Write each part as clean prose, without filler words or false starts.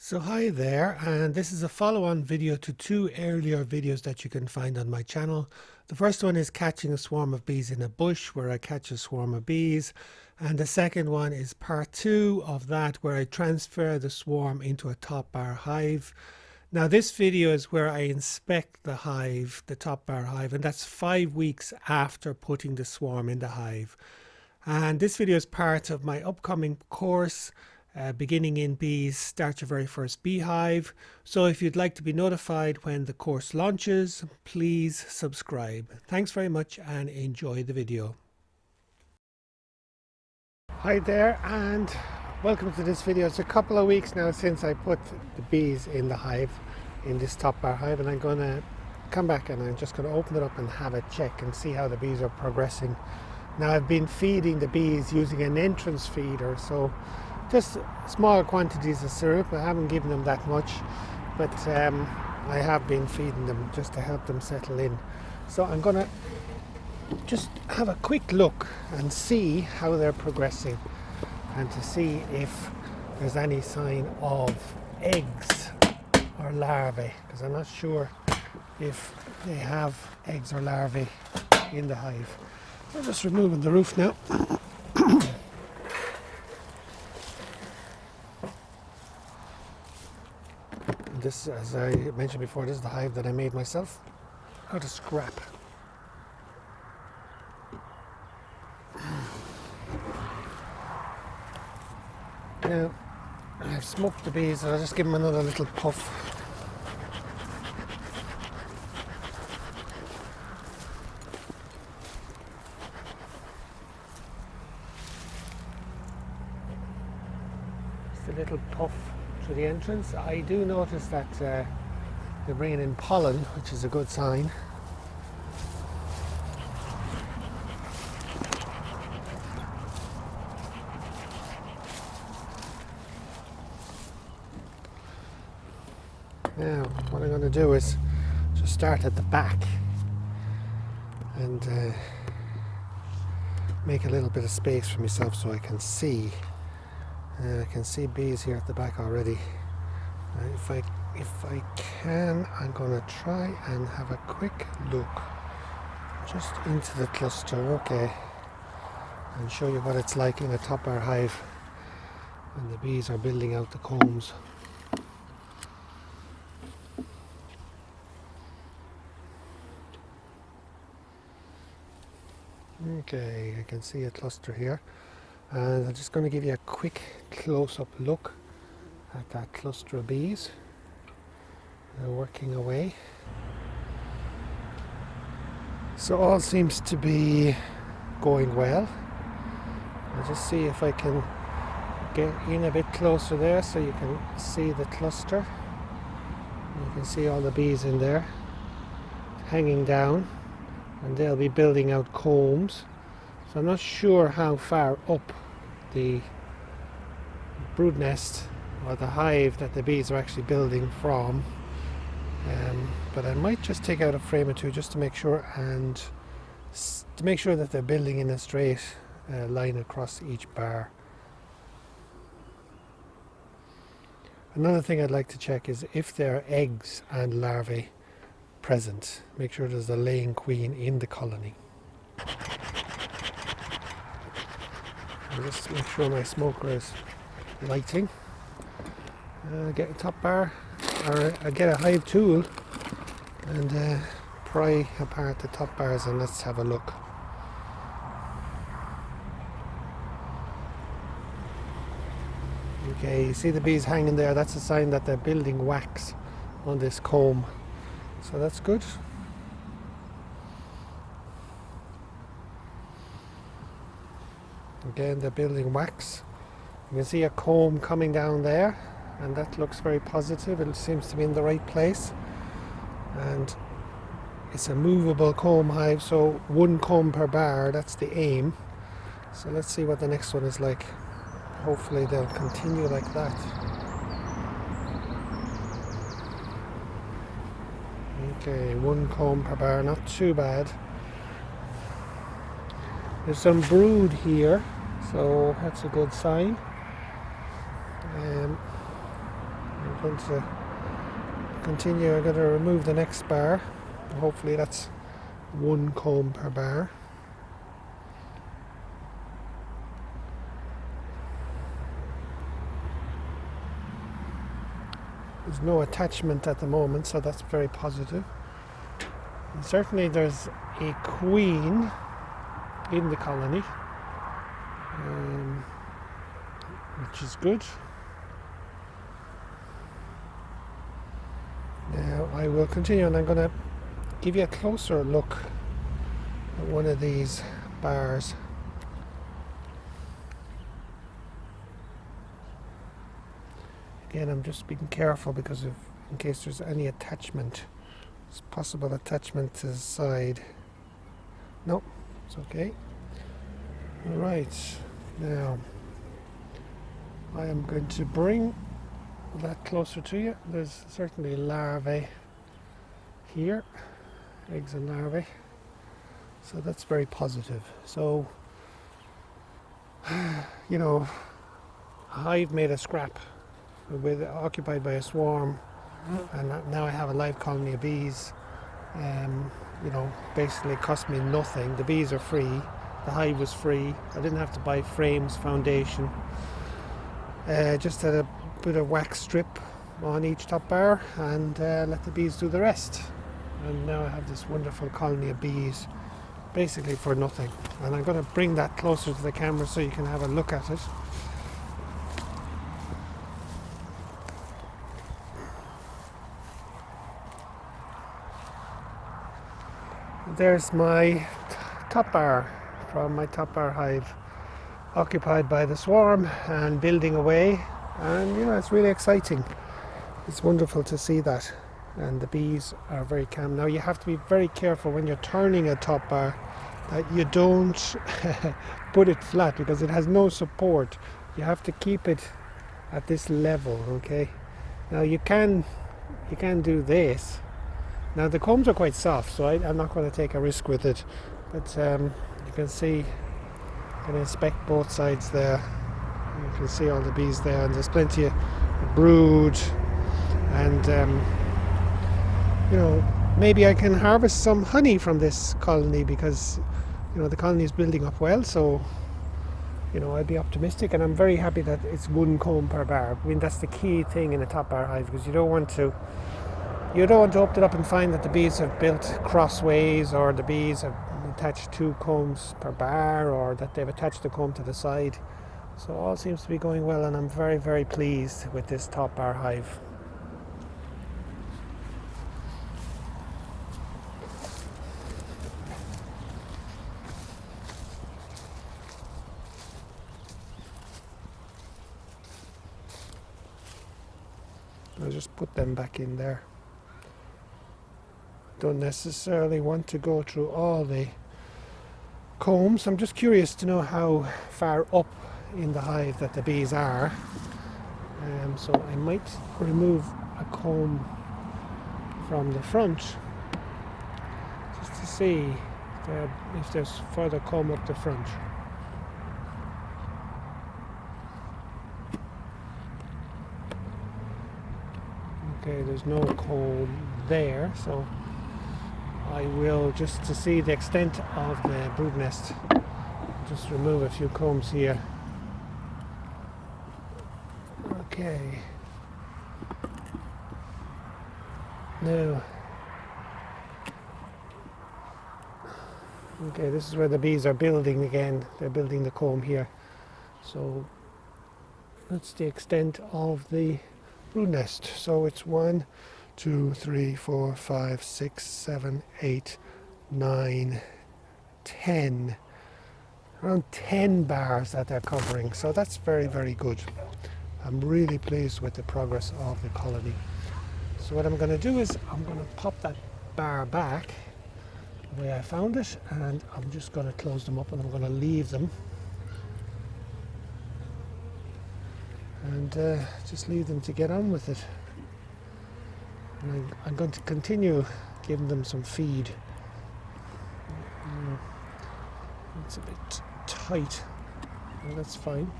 So hi there, and this is a follow-on video to two earlier videos that you can find on my channel. The first one is catching a swarm of bees in a bush, where I catch a swarm of bees, and the second one is part two of that, where I transfer the swarm into a top bar hive. Now this video is where I inspect the hive, the top bar hive, and that's 5 weeks after putting the swarm in the hive. And this video is part of my upcoming course, Beginning in Bees, Start Your Very First Beehive. So if you'd like to be notified when the course launches, please subscribe. Thanks very much and enjoy the video. Hi there and welcome to this video. It's a couple of weeks now since I put the bees in the hive, in this top bar hive, and I'm going to come back and I'm just going to open it up and have a check and see how the bees are progressing. Now I've been feeding the bees using an entrance feeder, so just small quantities of syrup. I haven't given them that much, but I have been feeding them just to help them settle in. So I'm going to just have a quick look and see how they're progressing, and to see if there's any sign of eggs or larvae, because I'm not sure if they have eggs or larvae in the hive. So just removing the roof now. This, as I mentioned before, this is the hive that I made myself out of scrap. Now, I've smoked the bees, so I'll just give them another little puff. Just a little puff to the entrance. I do notice that they're bringing in pollen, which is a good sign. Now what I'm going to do is just start at the back and make a little bit of space for myself so I can see. I can see bees here at the back already. If I can, I'm going to try and have a quick look just into the cluster, okay, and show you what it's like in a top bar hive when the bees are building out the combs. Okay, I can see a cluster here, and I'm just going to give you a quick close-up look at that cluster of bees. They're working away. So all seems to be going well. I'll just see if I can get in a bit closer there so you can see the cluster. You can see all the bees in there hanging down, and they'll be building out combs. So I'm not sure how far up the brood nest or the hive that the bees are actually building from, but I might just take out a frame or two just to make sure, and to make sure that they're building in a straight line across each bar. Another thing I'd like to check is if there are eggs and larvae present. Make sure there's a laying queen in the colony. I'll just make sure my smoker is lighting. Get a top bar, or get a hive tool and pry apart the top bars, and let's have a look. Okay, you see the bees hanging there. That's a sign that they're building wax on this comb, so that's good. Again, they're building wax. You can see a comb coming down there, and that looks very positive. It seems to be in the right place, and it's a movable comb hive, so one comb per bar, that's the aim. So let's see what the next one is like. Hopefully they'll continue like that. Okay, one comb per bar, not too bad. There's some brood here, so that's a good sign. I'm going to continue. I'm going to remove the next bar. Hopefully that's one comb per bar. There's no attachment at the moment, so that's very positive. And certainly there's a queen in the colony, which is good. Now I will continue, and I'm going to give you a closer look at one of these bars. Again, I'm just being careful because in case there's any attachment, there's possible attachment to the side. No, it's okay. Alright, now I am going to bring that closer to you. There's certainly larvae here, eggs and larvae, so that's very positive. So, you know, a hive made a scrap occupied by a swarm, and now I have a live colony of bees. You know, basically it cost me nothing. The bees are free, the hive was free, I didn't have to buy frames, foundation, just had a bit of wax strip on each top bar and let the bees do the rest. And now I have this wonderful colony of bees basically for nothing. And I'm going to bring that closer to the camera so you can have a look at it. There's my top bar from my top bar hive, occupied by the swarm and building away, and you know, it's really exciting. It's wonderful to see that, and the bees are very calm. Now you have to be very careful when you're turning a top bar that you don't put it flat, because it has no support. You have to keep it at this level, okay? Now you can do this. Now the combs are quite soft, so I'm not going to take a risk with it, but you can see, you can inspect both sides there. You can see all the bees there, and there's plenty of brood, and you know, maybe I can harvest some honey from this colony, because you know the colony is building up well, so you know, I'd be optimistic, and I'm very happy that it's one comb per bar. I mean, that's the key thing in a top bar hive, because you don't want to open it up and find that the bees have built crossways, or the bees have attached two combs per bar, or that they've attached a comb to the side. So all seems to be going well, and I'm very, very pleased with this top bar hive. I'll just put them back in there. Don't necessarily want to go through all the combs. I'm just curious to know how far up in the hive that the bees are. So I might remove a comb from the front just to see if there's further comb up the front. Okay, there's no comb there, so I will, just to see the extent of the brood nest, just remove a few combs here. Okay. Now, okay, this is where the bees are building again. They're building the comb here. So that's the extent of the brood nest. So it's 1, 2, 3, 4, 5, 6, 7, 8, 9, 10. Around 10 bars that they're covering. So that's very, very good. I'm really pleased with the progress of the colony. So what I'm going to do is I'm going to pop that bar back the way I found it, and I'm just going to close them up, and I'm going to leave them. And just leave them to get on with it. And I'm going to continue giving them some feed. It's a bit tight. Well, that's fine,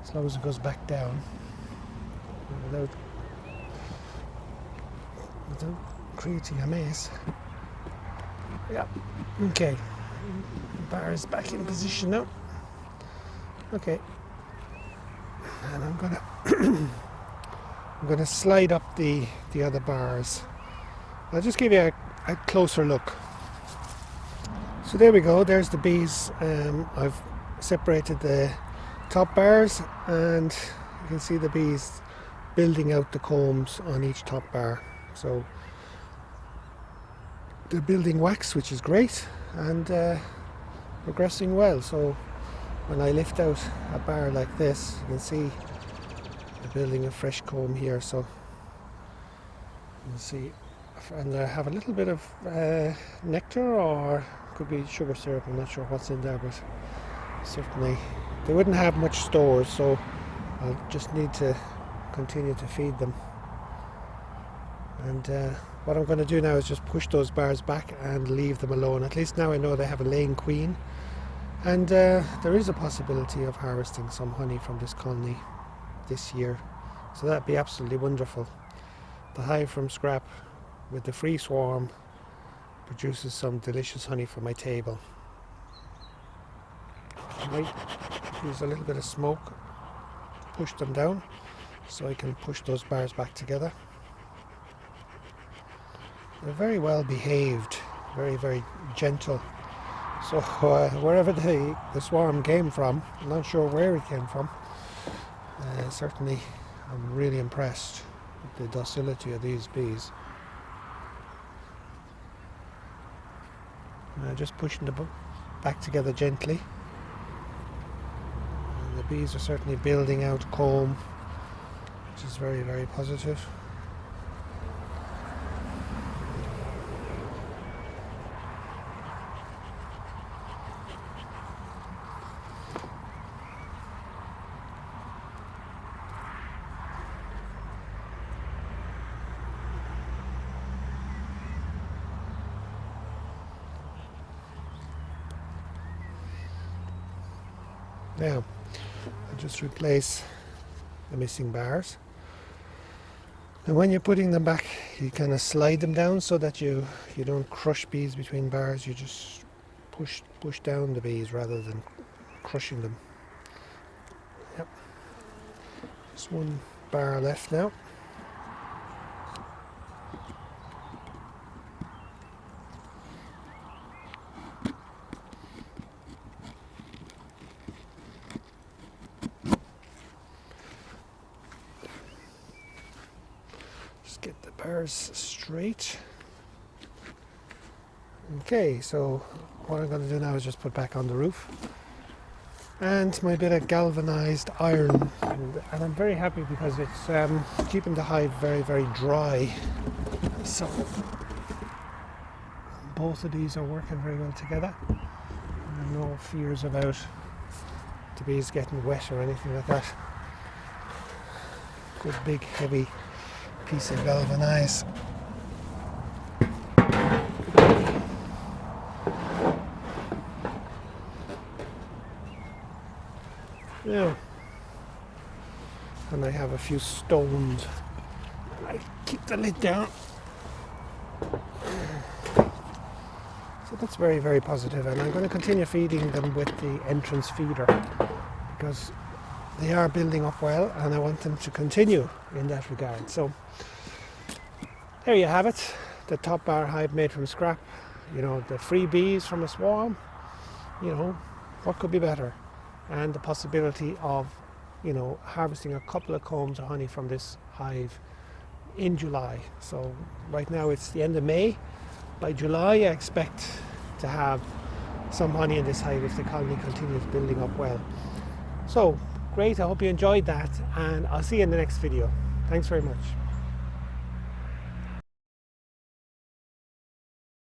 as long as it goes back down without still creating a mess. Yeah, okay. The bar is back in position now. Okay. And I'm gonna slide up the other bars. I'll just give you a closer look. So there we go, there's the bees. I've separated the top bars and you can see the bees building out the combs on each top bar. So they're building wax, which is great, and progressing well. So when I lift out a bar like this, you can see they're building a fresh comb here. So you can see, and they have a little bit of nectar, or could be sugar syrup. I'm not sure what's in there, but certainly they wouldn't have much stores, so I'll just need to continue to feed them. And what I'm going to do now is just push those bars back and leave them alone. At least now I know they have a laying queen, and there is a possibility of harvesting some honey from this colony this year, so that'd be absolutely wonderful. The hive from scrap with the free swarm produces some delicious honey for my table. I might use a little bit of smoke to push them down so I can push those bars back together. They're very well behaved, very, very gentle. So wherever the swarm came from, I'm not sure where it came from, certainly I'm really impressed with the docility of these bees. Just pushing them back together gently. And the bees are certainly building out comb, which is very, very positive. Now, I'll just replace the missing bars. And when you're putting them back, you kind of slide them down so that you don't crush bees between bars. You just push down the bees rather than crushing them. Yep. Just one bar left now. Get the bars straight. Okay, so what I'm going to do now is just put back on the roof and my bit of galvanized iron, and I'm very happy because it's keeping the hive very, very dry. So both of these are working very well together. No fears about the bees getting wet or anything like that. Good big heavy piece of galvanized. Now, and I have a few stones. I keep the lid down. So that's very, very positive, and I'm going to continue feeding them with the entrance feeder because they are building up well and I want them to continue in that regard. So there you have it, the top bar hive made from scrap. You know, the free bees from a swarm, you know, what could be better? And the possibility of, you know, harvesting a couple of combs of honey from this hive in July. So right now it's the end of May. By July I expect to have some honey in this hive if the colony continues building up well. So great, I hope you enjoyed that, and I'll see you in the next video. Thanks very much.